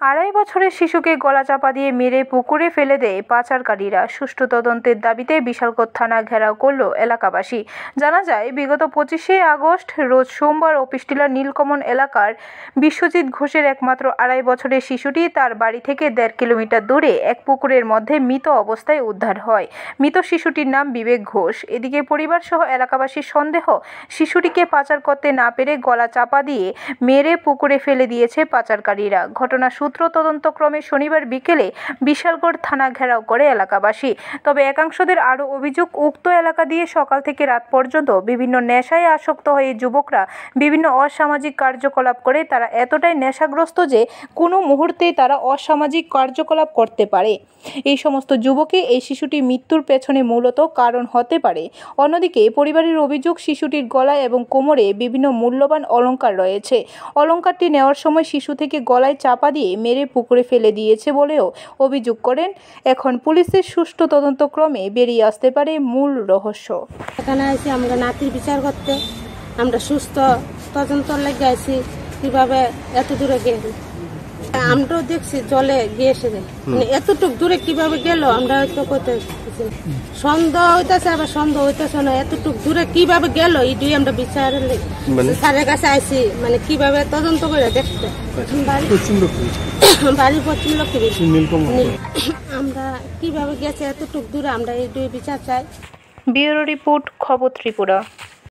আড়াই বছরের শিশুকে গলাচাপা দিয়ে মেরে পুকুরে ফেলে দেয় পাচারকারীরা। সুষ্ঠু তদন্তের দাবিতে বিশালগড় থানা ঘেরাও করল এলাকাবাসী। জানা যায়, বিগত 25শে আগস্ট রোজ সোমবার অফিস টিলার নীলকমল এলাকার বিশ্বজিৎ ঘোষের একমাত্র আড়াই বছরের শিশুটি তার বাড়ি থেকে 1.5 কিলোমিটার দূরে এক পুকুরের মধ্যে মৃত অবস্থায় উদ্ধার হয়। মৃত শিশুটির নাম বিবেক ঘোষ। এদিকে পরিবারসহ এলাকাবাসীর সন্দেহ, শিশুটিকে পাচার করতে না পেরে গলা চাপা দিয়ে মেরে পুকুরে ফেলে দিয়েছে পাচারকারীরা। ঘটনা সূত্র তদন্তক্রমে শনিবার বিকেলে বিশালগড় থানা ঘেরাও করে এলাকাবাসী। তবে একাংশদের আরও অভিযোগ, উক্ত এলাকা দিয়ে সকাল থেকে রাত পর্যন্ত বিভিন্ন নেশায় আসক্ত হয়ে যুবকরা বিভিন্ন অসামাজিক কার্যকলাপ করে। তারা এতটাই নেশাগ্রস্ত যে কোনো মুহূর্তেই তারা অসামাজিক কার্যকলাপ করতে পারে। এই সমস্ত যুবকই এই শিশুটির মৃত্যুর পেছনে মূলত কারণ হতে পারে। অন্যদিকে পরিবারের অভিযোগ, শিশুটির গলায় এবং কোমরে বিভিন্ন মূল্যবান অলংকার রয়েছে। অলংকারটি নেওয়ার সময় শিশু থেকে গলায় চাপা দিয়ে মেরে পুকুরে ফেলে দিয়েছে বলেও অভিযোগ করেন। এখন পুলিশের সুষ্ঠু তদন্তক্রমে বেরিয়ে আসতে পারে মূল রহস্য। এখানে আছি আমরা নাতির বিচার করতে, আমরা সুস্থ তদন্ত লেগে আছি কিভাবে এত দূরে গেল। আমরাও দেখছি জলে গিয়েছে, মানে এতটুক দূরে কিভাবে গেল আমরা হয়তো করতে সন্দেহ হইতেছে, আবার সন্দেহ হইতেছে না এতটুক দূরে কিভাবে গেল। এই আমরা বিচারের স্যারের কাছে আইছি, মানে কিভাবে তদন্ত করে দেখতে। বাড়ি পশ্চিম লক্ষ্মী, আমরা কিভাবে গেছে এতটুক দূরে, আমরা এই দুই বিচার চাই। ব্যুরো রিপোর্ট, খবর ত্রিপুরা।